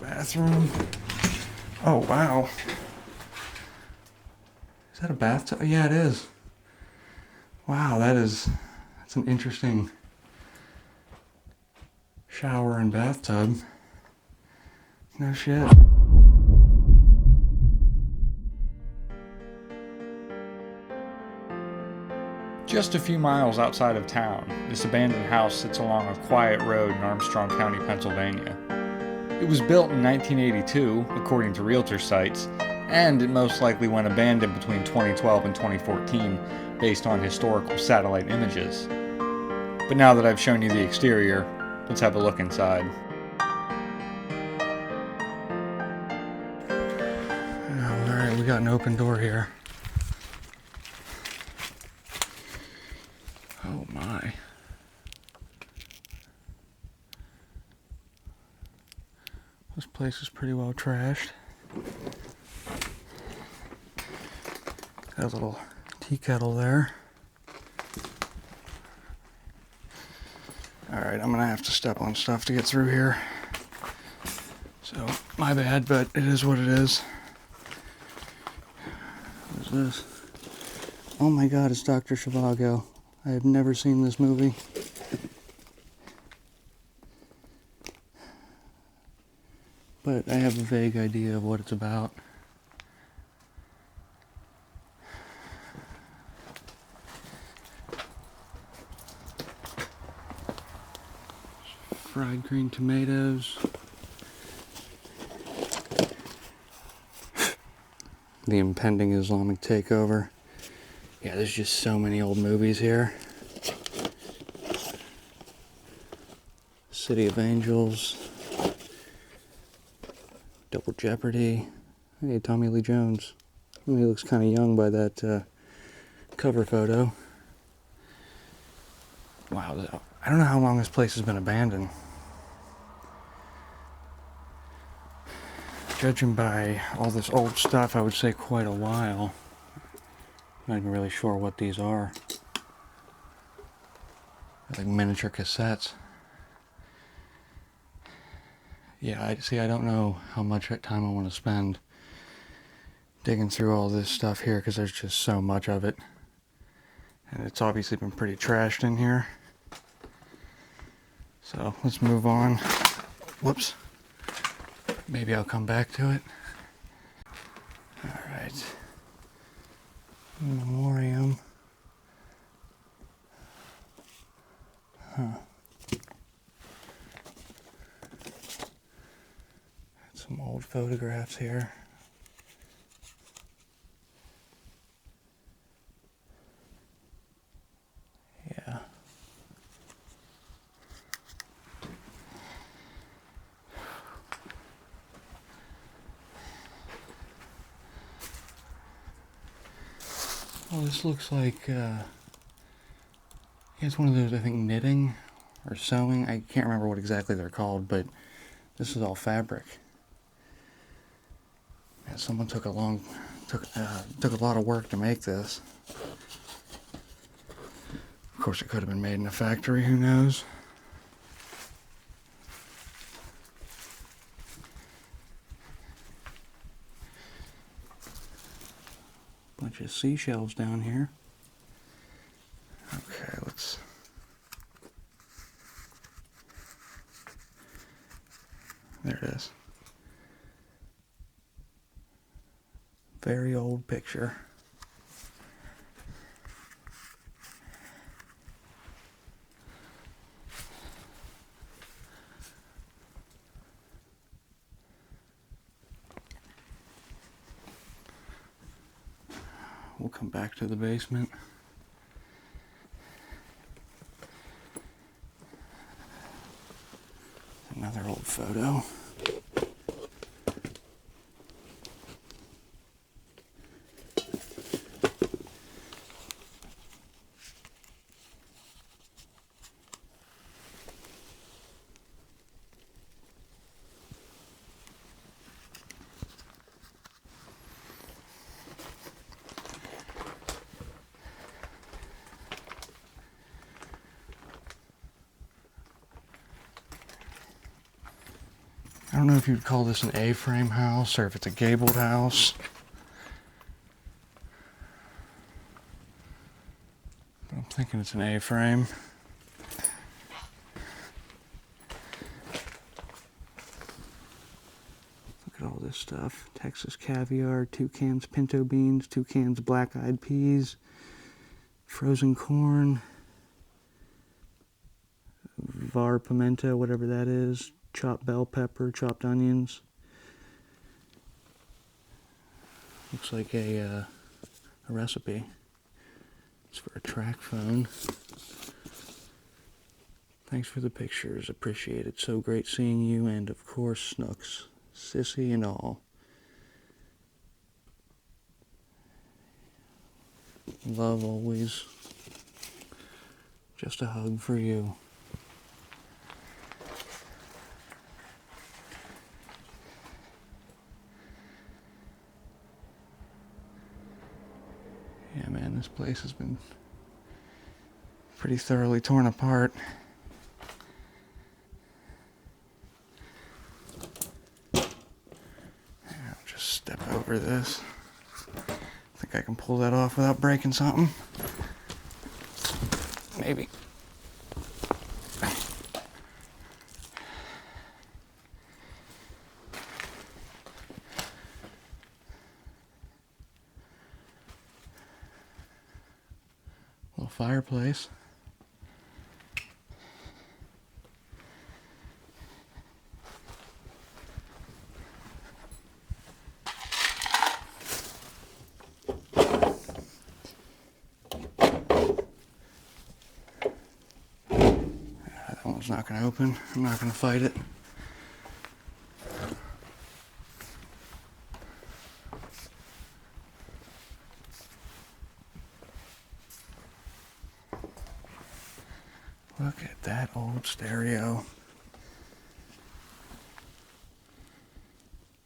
Bathroom. Oh, wow. Is that a bathtub? Yeah, it is. Wow, that's an interesting shower and bathtub. No shit. Just a few miles outside of town, this abandoned house sits along a quiet road in Armstrong County, Pennsylvania. It was built in 1982, according to realtor sites, and it most likely went abandoned between 2012 and 2014 based on historical satellite images. But now that I've shown you the exterior, let's have a look inside. Alright, we got an open door here. Oh my. This place is pretty well trashed. Got a little tea kettle there. Alright, I'm gonna have to step on stuff to get through here. So, my bad, but it is what it is. What is this? Oh my god, it's Dr. Zhivago. I have never seen this movie. But I have a vague idea of what it's about. Fried green tomatoes. The impending Islamic takeover. Yeah, there's just so many old movies here. City of Angels. Double Jeopardy. Hey, Tommy Lee Jones. He looks kind of young by that cover photo. Wow, I don't know how long this place has been abandoned. Judging by all this old stuff, I would say quite a while. I'm not even really sure what these are. They're like miniature cassettes. Yeah, I don't know how much time I want to spend digging through all this stuff here because there's just so much of it. And it's obviously been pretty trashed in here. So let's move on. Whoops. Maybe I'll come back to it. Alright. Memoriam. Huh. Some old photographs here. Yeah. Well, this looks like, it's one of those, I think, knitting or sewing. I can't remember what exactly they're called, but this is all fabric. Yeah, someone took a lot of work to make this. Of course, it could have been made in a factory, who knows? Bunch of seashells down here. Okay, there it is. Very old picture. We'll come back to the basement. Another old photo. don't know if you'd call this an A-frame house or if it's a gabled house. But I'm thinking it's an A-frame. Look at all this stuff. Texas caviar, 2 cans pinto beans, 2 cans black-eyed peas, frozen corn, var pimento, whatever that is, chopped bell pepper, chopped onions. Looks like a recipe. It's for a track phone. Thanks for the pictures. Appreciate it. So great seeing you, and of course, Snooks, Sissy and all. Love always. Just a hug for you. Yeah, man, this place has been pretty thoroughly torn apart. I'll just step over this. Think I can pull that off without breaking something? Maybe. Little fireplace. That one's not going to open. I'm not going to fight it. Look at that old stereo.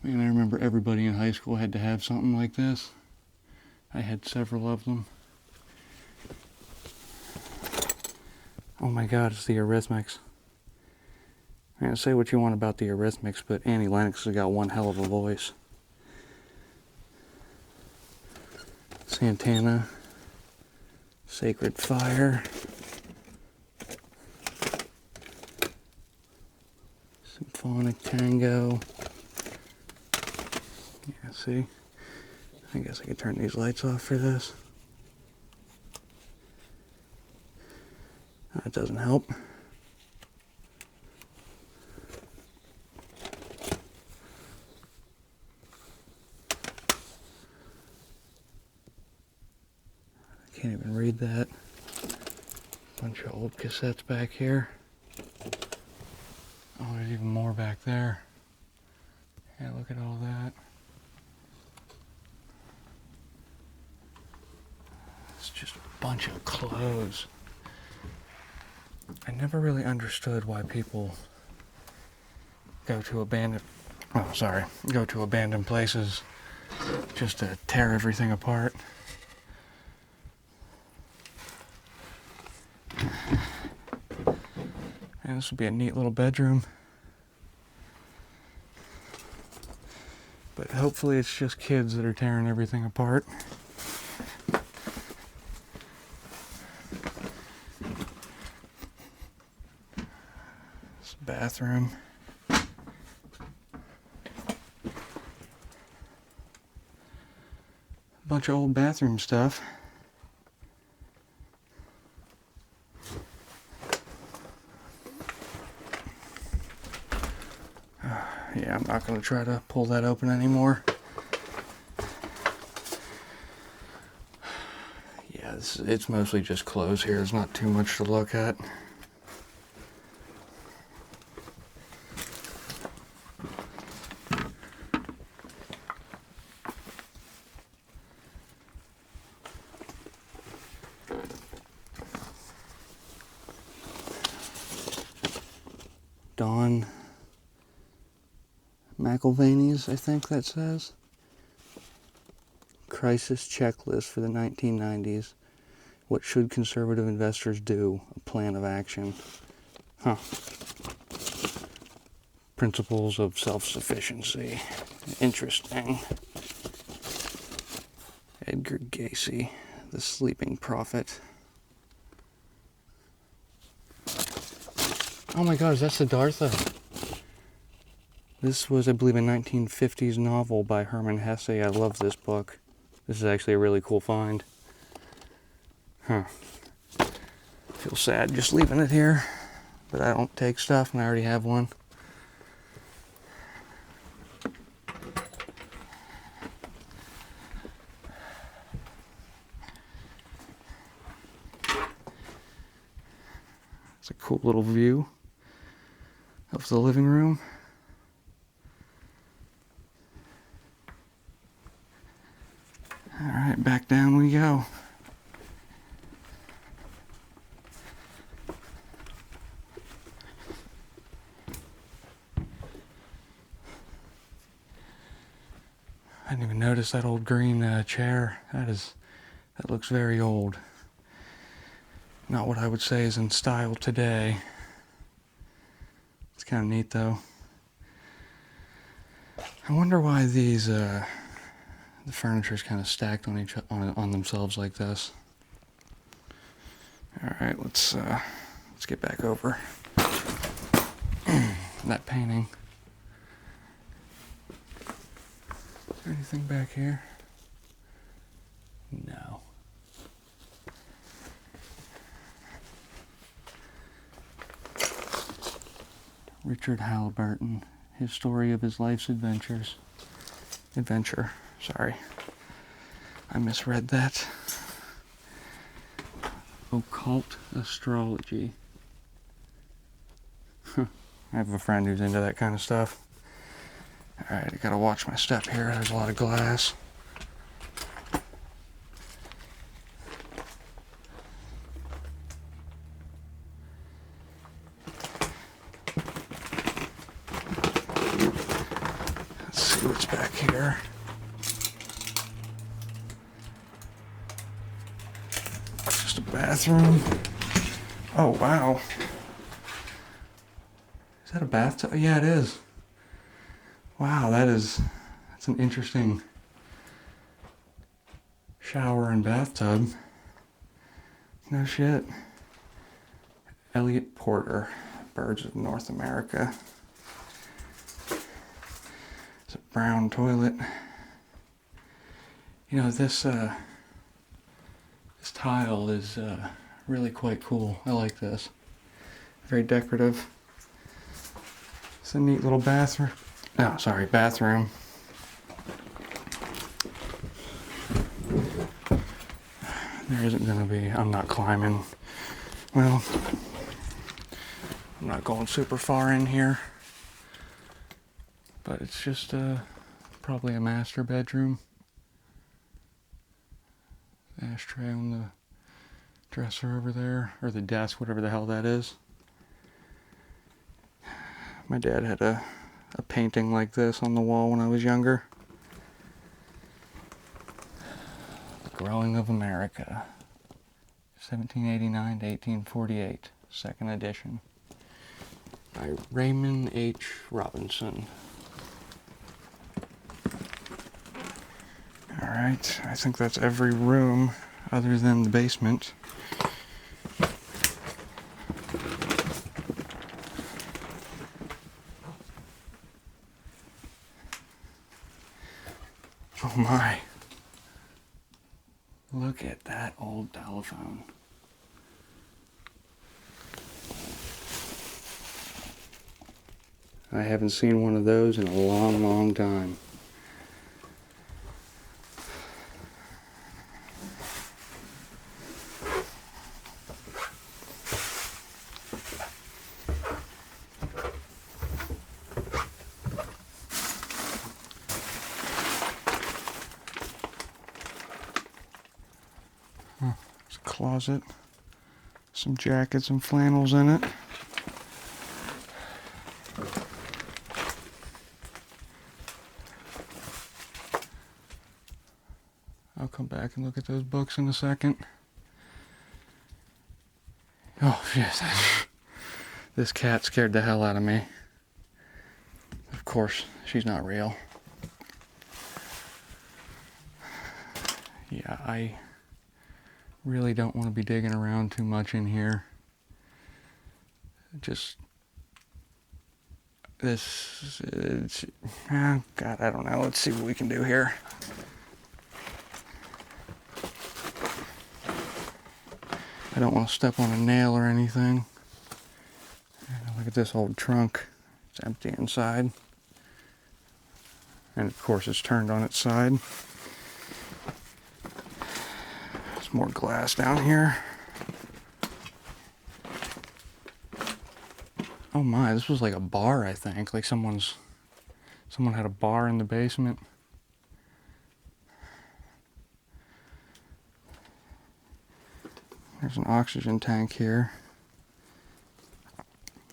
Man, I remember everybody in high school had to have something like this. I had several of them. Oh my God, it's the Eurythmics. Man, say what you want about the Eurythmics, but Annie Lennox has got one hell of a voice. Santana, Sacred Fire. Symphonic Tango. Yeah, see? I guess I could turn these lights off for this. That doesn't help. I can't even read that. Bunch of old cassettes back here. Oh, there's even more back there. Yeah, look at all that. It's just a bunch of clothes. I never really understood why people go to abandoned places just to tear everything apart. And this would be a neat little bedroom. But hopefully it's just kids that are tearing everything apart. This bathroom. Bunch of old bathroom stuff. Yeah, I'm not going to try to pull that open anymore. Yeah, it's mostly just clothes here. There's not too much to look at. Dawn McIlvaney's, I think that says. Crisis checklist for the 1990s. What should conservative investors do? A plan of action. Huh. Principles of self-sufficiency. Interesting. Edgar Gacy, The Sleeping Prophet. Oh my gosh, that's Siddhartha. This was, I believe, a 1950s novel by Hermann Hesse. I love this book. This is actually a really cool find. Huh. Feel sad just leaving it here, but I don't take stuff and I already have one. It's a cool little view of the living room. Alright, back down we go. I didn't even notice that old green chair. That looks very old. Not what I would say is in style today. It's kind of neat though. I wonder why these the furniture is kind of stacked on themselves like this. All right, let's get back over that painting. Is there anything back here? No. Richard Halliburton, his story of his life's adventure. Sorry, I misread that. Occult astrology. I have a friend who's into that kind of stuff. Alright, I gotta watch my step here. There's a lot of glass. Let's see what's back here. Just a bathroom. Oh, wow. Is that a bathtub? Yeah, it is. Wow, that's an interesting shower and bathtub. No shit. Elliot Porter, Birds of North America. It's a brown toilet. You know, this tile is really quite cool. I like this. Very decorative. It's a neat little bathroom. Oh, sorry, bathroom. There isn't gonna be, I'm not climbing. Well, I'm not going super far in here. But it's just probably a master bedroom. Ashtray on the dresser over there, or the desk, whatever the hell that is. My dad had a painting like this on the wall when I was younger. The Growing of America, 1789 to 1848, second edition, by Raymond H. Robinson. Alright, I think that's every room other than the basement. Oh my. Look at that old telephone. I haven't seen one of those in a long, long time. There's a closet, some jackets and flannels in it. I'll come back and look at those books in a second. Oh, shit. This cat scared the hell out of me. course, she's not real. Yeah, I really don't want to be digging around too much in here. Just this, God, I don't know. Let's see what we can do here. I don't want to step on a nail or anything. Look at this old trunk. It's empty inside. And of course it's turned on its side. There's more glass down here. Oh my, this was like a bar, I think. Like someone had a bar in the basement. There's an oxygen tank here.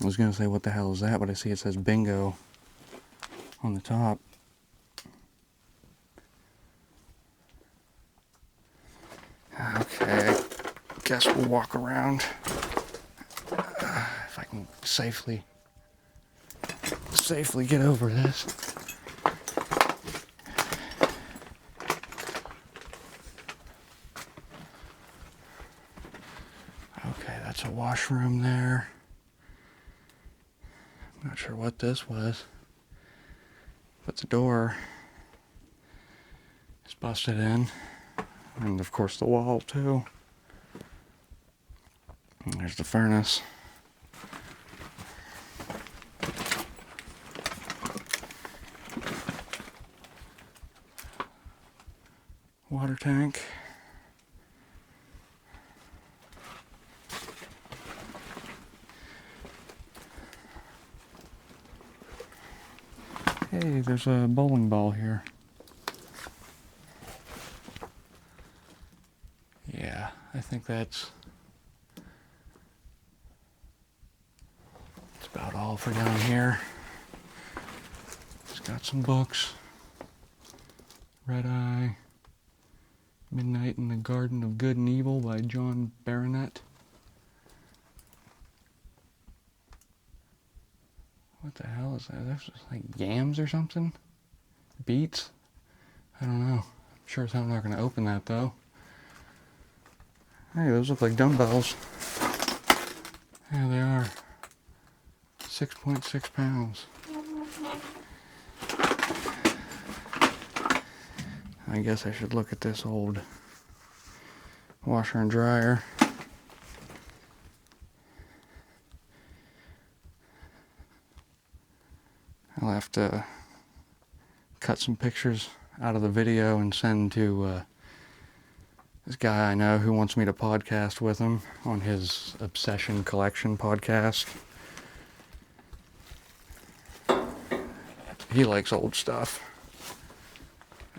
I was gonna say what the hell is that, but I see it says bingo on the top. Okay, I guess we'll walk around if I can safely get over this. Okay, that's a washroom there. I'm not sure what this was, but the door is busted in, and of course the wall too. And there's the furnace. Water tank. Hey, there's a bowling ball here. Yeah, I think that's about all for down here. It's got some books. Red Eye. Midnight in the Garden of Good and Evil by John Baronet. What the hell is that? That's just like yams or something? Beets? I don't know. I'm sure as hell I'm not going to open that though. Hey, those look like dumbbells. Yeah, they are. 6.6 pounds. I guess I should look at this old washer and dryer. I'll have to cut some pictures out of the video and send to this guy I know who wants me to podcast with him on his Obsession Collection podcast. He likes old stuff.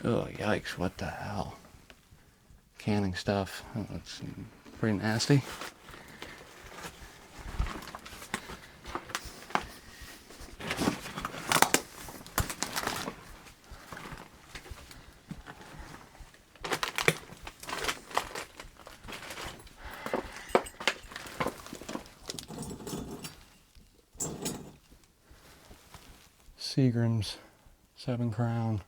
Oh, yikes, what the hell? Canning stuff. Oh, that's pretty nasty. Seagram's 7 Crown.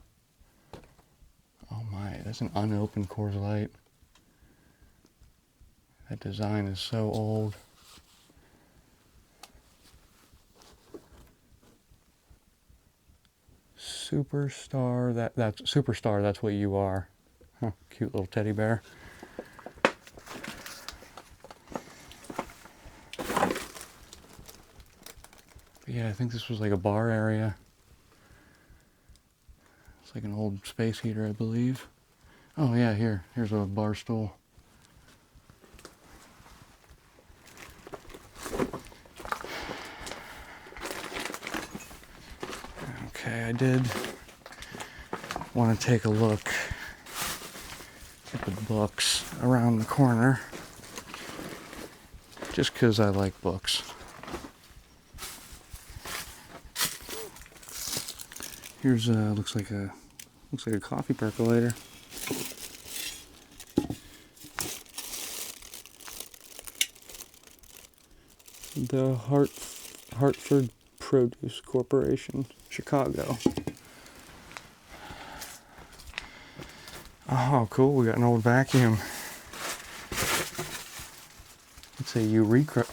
Oh my, that's an unopened Coors Light. That design is so old. Superstar, that's Superstar, that's what you are. Huh, cute little teddy bear. But yeah, I think this was like a bar area. It's like an old space heater, I believe. Oh yeah, here's a bar stool. Okay, I did want to take a look at the books around the corner, just because I like books. Here's looks like a coffee percolator. The Hartford Produce Corporation, Chicago. Oh, cool. We got an old vacuum. It's a Eureka.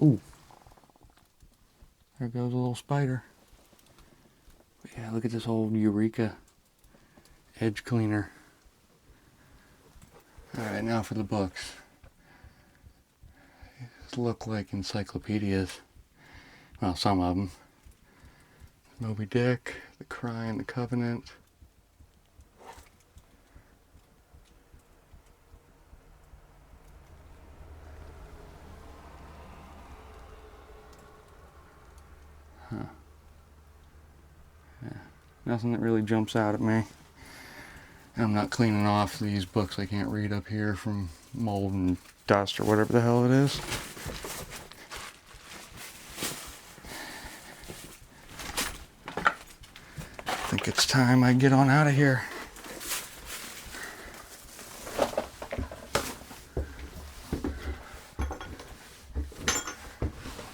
Ooh. There goes a little spider. But yeah, look at this old Eureka edge cleaner. Alright, now for the books. These look like encyclopedias. Well, some of them. Moby Dick, The Cry and the Covenant. Huh. Yeah, nothing that really jumps out at me. I'm not cleaning off these books I can't read up here from mold and dust or whatever the hell it is. I think it's time I get on out of here.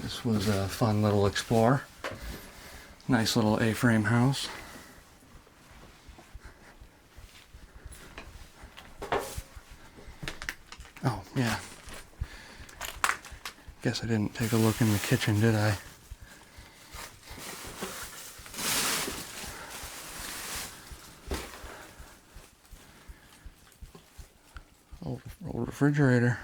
This was a fun little explore. Nice little A-frame house. Oh, yeah. Guess I didn't take a look in the kitchen, did I? Old refrigerator.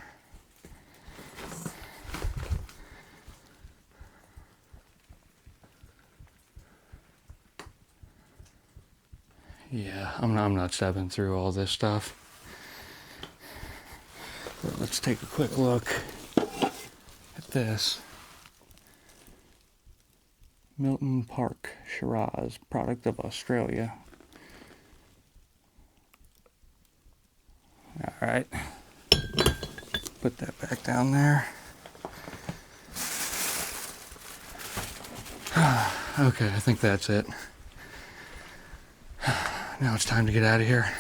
Yeah, I'm not stepping through all this stuff. But let's take a quick look at this. Milton Park Shiraz, product of Australia. Alright. Put that back down there. Okay, I think that's it. Now it's time to get out of here.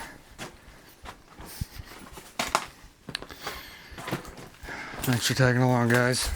Thanks for tagging along, guys.